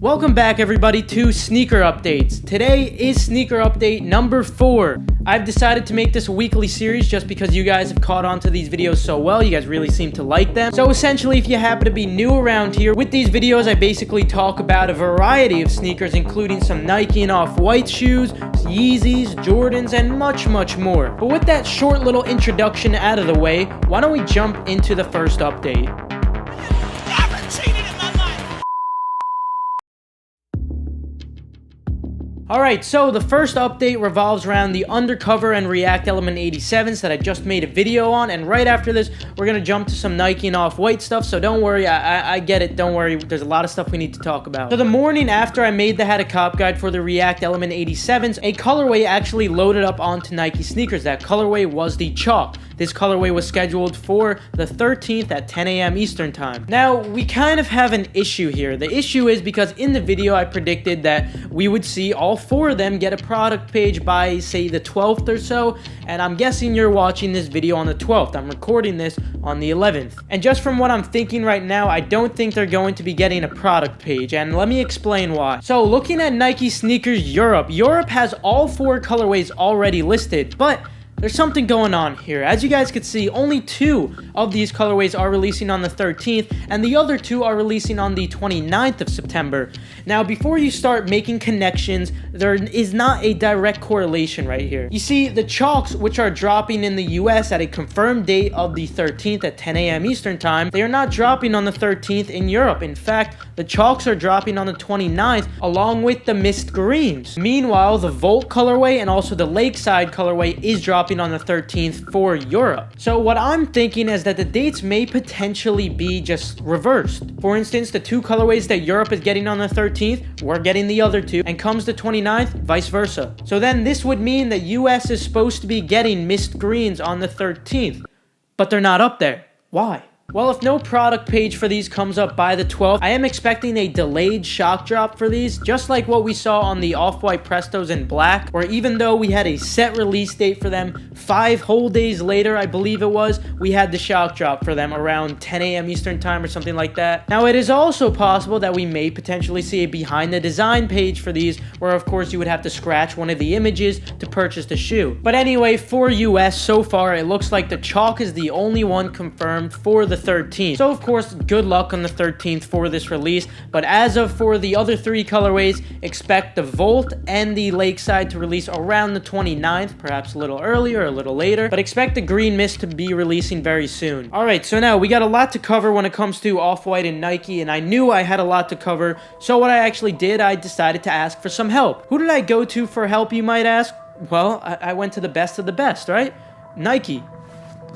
Welcome back everybody to Sneaker Updates. Today is Sneaker Update number 4. I've decided to make this a weekly series just because you guys have caught on to these videos so well. You guys really seem to like them. So essentially, if you happen to be new around here, with these videos I basically talk about a variety of sneakers, including some Nike and Off-White shoes, Yeezys, Jordans, and much more. But with that short little introduction out of the way, why don't we jump into the first update. Alright, so the first update revolves around the Undercover and React Element 87s that I just made a video on, and right after this, we're going to jump to some Nike and Off-White stuff, so don't worry, I get it, don't worry, there's a lot of stuff we need to talk about. So the morning after I made the How to Cop guide for the React Element 87s, a colorway actually loaded up onto Nike sneakers. That colorway was the Chalk. This colorway was scheduled for the 13th at 10 a.m. Eastern Time. Now, we kind of have an issue here. The issue is because in the video I predicted that we would see all 4 of them get a product page by, say, the 12th or so, and I'm guessing you're watching this video on the 12th. I'm recording this on the 11th. And just from what I'm thinking right now, I don't think they're going to be getting a product page, and let me explain why. So, looking at Nike Sneakers Europe has all 4 colorways already listed, but there's something going on here. As you guys could see, only 2 of these colorways are releasing on the 13th, and the other 2 are releasing on the 29th of September. Now, before you start making connections, there is not a direct correlation right here. You see, the Chalks, which are dropping in the US at a confirmed date of the 13th at 10 a.m. Eastern Time, they are not dropping on the 13th in Europe. In fact, the Chalks are dropping on the 29th, along with the Mist Greens. Meanwhile, the Volt colorway and also the Lakeside colorway is dropping on the 13th for Europe. So what I'm thinking is that the dates may potentially be just reversed. For instance, the 2 colorways that Europe is getting on the 13th, we're getting the other 2, and comes the 29th, vice versa. So then this would mean that US is supposed to be getting Mist Greens on the 13th, but they're not up there. Why? Well, if no product page for these comes up by the 12th, I am expecting a delayed shock drop for these, just like what we saw on the Off-White Prestos in black, where even though we had a set release date for them, 5 whole days later, I believe it was, we had the shock drop for them around 10 a.m. Eastern Time or something like that. Now, it is also possible that we may potentially see a behind the design page for these, where of course you would have to scratch one of the images to purchase the shoe. But anyway, for US, so far, it looks like the Chalk is the only one confirmed for the 13th. So of course, good luck on the 13th for this release, but as of for the other 3 colorways, expect the Volt and the Lakeside to release around the 29th, perhaps a little earlier or a little later, but expect the Green Mist to be releasing very soon. Alright, so now we got a lot to cover when it comes to Off-White and Nike, and I knew I had a lot to cover, so what I actually did, I decided to ask for some help. Who did I go to for help, you might ask? Well, I went to the best of the best, right? Nike.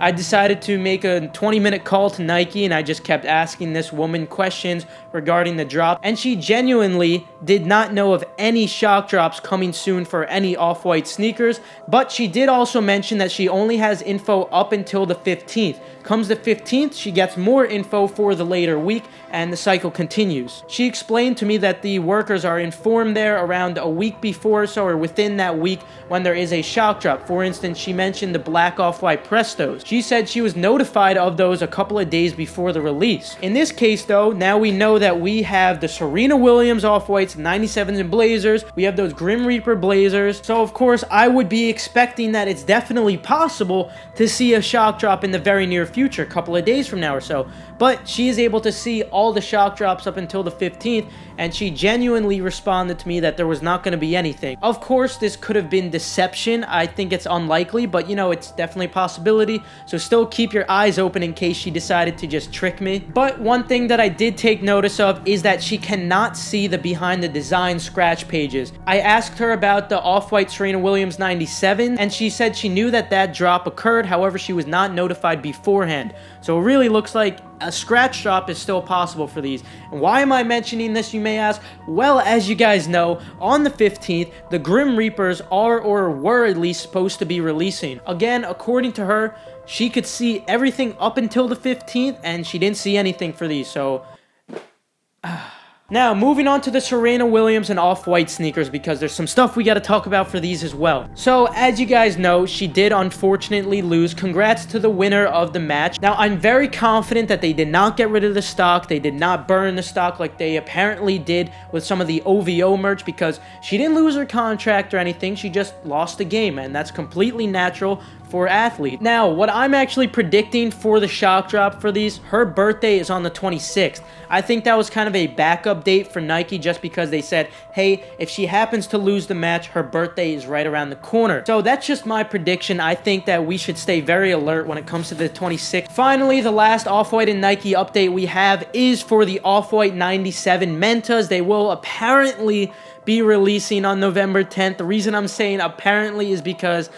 I decided to make a 20-minute call to Nike, and I just kept asking this woman questions regarding the drop, and she genuinely did not know of any shock drops coming soon for any Off-White sneakers, but she did also mention that she only has info up until the 15th. Comes the 15th, she gets more info for the later week, and the cycle continues. She explained to me that the workers are informed there around a week before, so or within that week when there is a shock drop. For instance, she mentioned the black Off-White Prestos. She said she was notified of those a couple of days before the release. In this case though, now we know that we have the Serena Wlliams Off-Whites, 97s and Blazers. We have those Grim Reaper Blazers. So of course, I would be expecting that it's definitely possible to see a shock drop in the very near future, a couple of days from now or so. But she is able to see all the shock drops up until the 15th, and she genuinely responded to me that there was not going to be anything. Of course, this could have been deception. I think it's unlikely, but you know, it's definitely a possibility. So still keep your eyes open in case she decided to just trick me. But one thing that I did take notice of is that she cannot see the behind the design scratch pages. I asked her about the Off-White Serena Wlliams 97, and she said she knew that that drop occurred. However, she was not notified beforehand. So it really looks like a scratch drop is still possible for these. And why am I mentioning this, you may ask? Well, as you guys know, on the 15th, the Grim Reapers are or were at least supposed to be releasing. Again, according to her, she could see everything up until the 15th, and she didn't see anything for these, so Now, moving on to the Serena Wlliams and Off-White sneakers, because there's some stuff we got to talk about for these as well. So, as you guys know, she did unfortunately lose. Congrats to the winner of the match. Now, I'm very confident that they did not get rid of the stock. They did not burn the stock like they apparently did with some of the OVO merch, because she didn't lose her contract or anything. She just lost the game, and that's completely natural for athletes. Now, what I'm actually predicting for the shock drop for these, her birthday is on the 26th. I think that was kind of a backup date for Nike, just because they said, hey, if she happens to lose the match, her birthday is right around the corner. So that's just my prediction. I think that we should stay very alert when it comes to the 26th. Finally, the last Off-White and Nike update we have is for the Off-White 97 Mentas. They will apparently be releasing on November 10th. The reason I'm saying apparently is because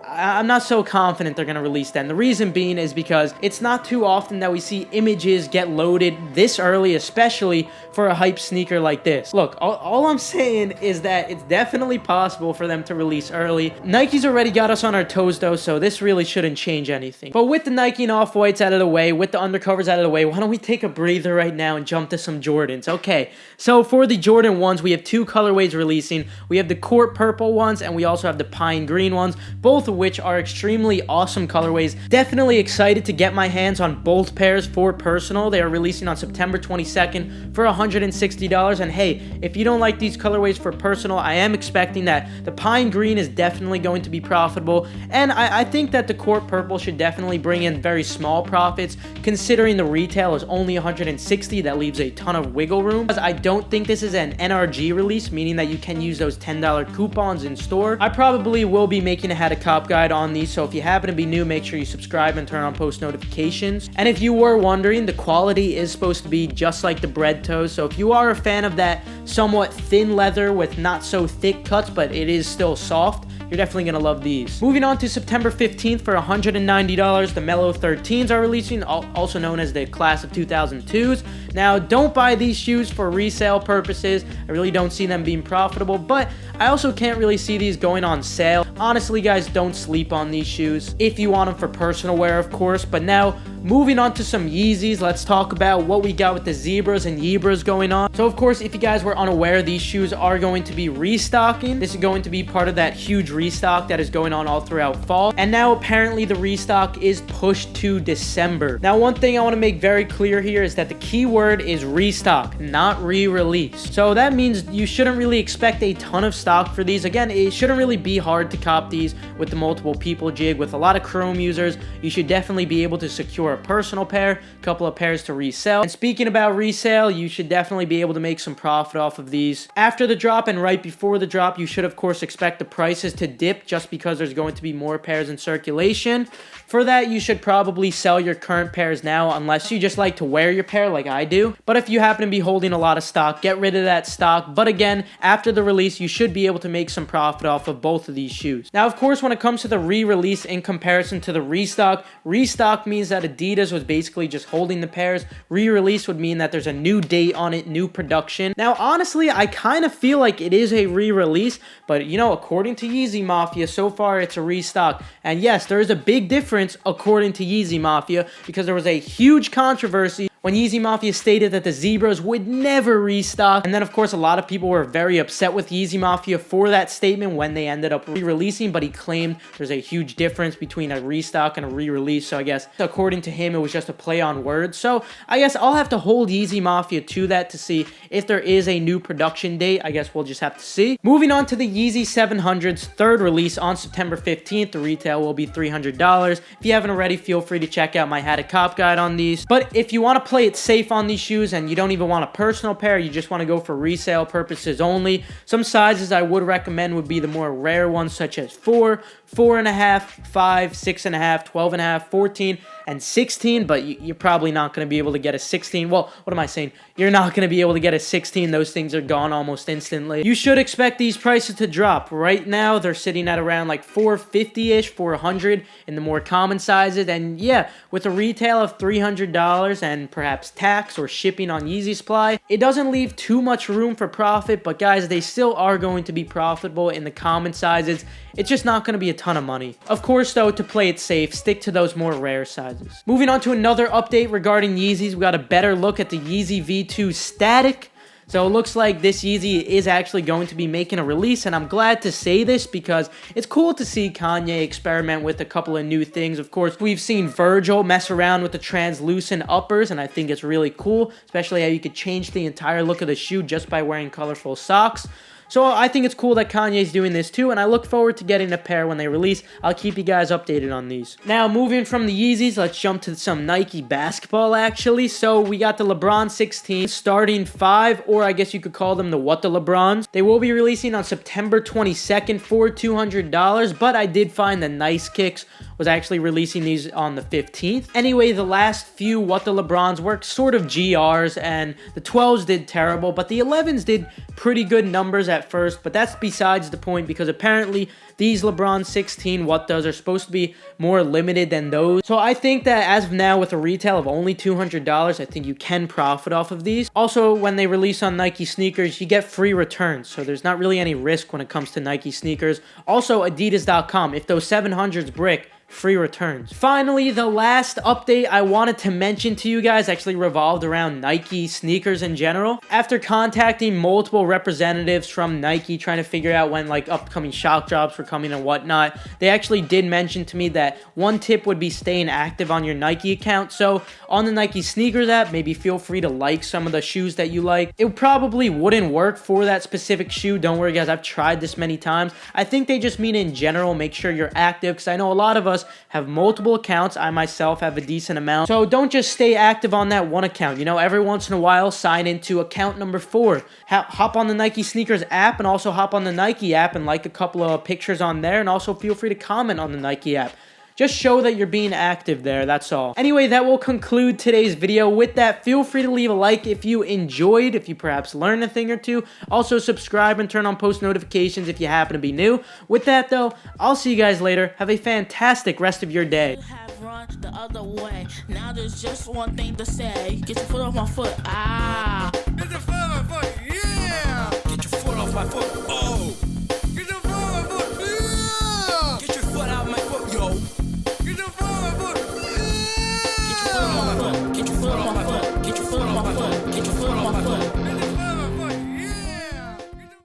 I'm not so confident they're going to release that. And the reason being is because it's not too often that we see images get loaded this early, especially for a hype sneaker like this. Look, all I'm saying is that it's definitely possible for them to release early. Nike's already got us on our toes though, so this really shouldn't change anything. But with the Nike and Off-Whites out of the way, with the undercovers out of the way, why don't we take a breather right now and jump to some Jordans? Okay, so for the Jordan 1s, we have two colorways releasing. We have the Court Purple ones, and we also have the Pine Green ones, both of which are extremely awesome colorways. Definitely excited to get my hands on both pairs for personal. They are releasing on September 22nd for $160. And hey, if you don't like these colorways for personal, I am expecting that the Pine Green is definitely going to be profitable. And I think that the Court Purple should definitely bring in very small profits, considering the retail is only $160. That leaves a ton of wiggle room. I don't think this is an NRG release, meaning that you can use those $10 coupons in store. I probably will be making a Had a Cop guide on these, so if you happen to be new, make sure you subscribe and turn on post notifications. And if you were wondering, the quality is supposed to be just like the bread toes, so if you are a fan of that somewhat thin leather with not so thick cuts, but it is still soft, you're definitely going to love these. Moving on to September 15th for $190, the Mellow 13s are releasing, also known as the Class of 2002s. Now, don't buy these shoes for resale purposes. I really don't see them being profitable, but I also can't really see these going on sale. Honestly, guys, don't sleep on these shoes. If you want them for personal wear, of course. But now, moving on to some Yeezys, let's talk about what we got with the Zebras and Yeebras going on. So, of course, if you guys were unaware, these shoes are going to be restocking. This is going to be part of that huge restock that is going on all throughout fall. And now, apparently, the restock is pushed to December. Now, one thing I want to make very clear here is that the key word is restock, not re-release. So that means you shouldn't really expect a ton of stock for these. Again, it shouldn't really be hard to cop these with the multiple people jig. With a lot of Chrome users, you should definitely be able to secure a personal pair, a couple of pairs to resell. And speaking about resale, you should definitely be able to make some profit off of these. After the drop and right before the drop, you should of course expect the prices to dip just because there's going to be more pairs in circulation. For that, you should probably sell your current pairs now, unless you just like to wear your pair like I do. But if you happen to be holding a lot of stock, get rid of that stock. But again, after the release, you should be able to make some profit off of both of these shoes. Now, of course, when it comes to the re-release in comparison to the restock means that Adidas was basically just holding the pairs. Re-release would mean that there's a new date on it, new production. Now, honestly, I kind of feel like it is a re-release, but you know, according to Yeezy Mafia, so far it's a restock. And yes, there is a big difference according to Yeezy Mafia, because there was a huge controversy when Yeezy Mafia stated that the Zebras would never restock. And then, of course, a lot of people were very upset with Yeezy Mafia for that statement when they ended up re-releasing, but he claimed there's a huge difference between a restock and a re-release. So I guess, according to him, it was just a play on words. So I guess I'll have to hold Yeezy Mafia to that to see if there is a new production date. I guess we'll just have to see. Moving on to the Yeezy 700's third release on September 15th. The retail will be $300. If you haven't already, feel free to check out my Had a Cop guide on these. But if you want to play it safe on these shoes and you don't even want a personal pair, you just want to go for resale purposes only, some sizes I would recommend would be the more rare ones, such as 4, 4.5, 5, 6.5, 12.5, 14, and 16, but you're probably not going to be able to get a 16. Well, what am I saying? You're not going to be able to get a 16. Those things are gone almost instantly. You should expect these prices to drop. Right now, they're sitting at around like $450-ish, $400 in the more common sizes. And yeah, with a retail of $300 and perhaps tax or shipping on Yeezy Supply, it doesn't leave too much room for profit. But guys, they still are going to be profitable in the common sizes. It's just not going to be a ton of money. Of course, though, to play it safe, stick to those more rare sizes. Moving on to another update regarding Yeezys, we got a better look at the Yeezy V2 Static. So it looks like this Yeezy is actually going to be making a release, and I'm glad to say this because it's cool to see Kanye experiment with a couple of new things. Of course, we've seen Virgil mess around with the translucent uppers, and I think it's really cool, especially how you could change the entire look of the shoe just by wearing colorful socks. So I think it's cool that Kanye's doing this too, and I look forward to getting a pair when they release. I'll keep you guys updated on these. Now, moving from the Yeezys, let's jump to some Nike basketball, actually. So we got the LeBron 16 starting 5, or I guess you could call them the What the LeBrons. They will be releasing on September 22nd for $200, but I did find the Nice Kicks was actually releasing these on the 15th. Anyway, the last few What the LeBrons were sort of GRs, and the 12s did terrible, but the 11s did pretty good numbers at first, but that's besides the point because apparently these LeBron 16 What Does are supposed to be more limited than those. So I think that as of now, with a retail of only $200, I think you can profit off of these. Also, when they release on Nike sneakers, you get free returns, so there's not really any risk when it comes to Nike sneakers. Also, Adidas.com, if those 700s brick, free returns. Finally, the last update I wanted to mention to you guys actually revolved around Nike sneakers in general. After contacting multiple representatives from Nike trying to figure out when like upcoming shock drops were coming and whatnot, they actually did mention to me that one tip would be staying active on your Nike account. So on the Nike sneakers app, maybe feel free to like some of the shoes that you like. It probably wouldn't work for that specific shoe. Don't worry guys, I've tried this many times. I think they just mean in general, make sure you're active, because I know a lot of us have multiple accounts. I myself have a decent amount. So don't just stay active on that one account. You know, every once in a while, sign into account number 4. Hop on the Nike sneakers app, and also hop on the Nike app and like a couple of pictures on there, and also feel free to comment on the Nike app. Just show that you're being active there, that's all. Anyway, that will conclude today's video. With that, feel free to leave a like if you enjoyed, if you perhaps learned a thing or two. Also, subscribe and turn on post notifications if you happen to be new. With that, though, I'll see you guys later. Have a fantastic rest of your day. The other way. Now there's just one thing to say. Get your foot off my foot. Ah.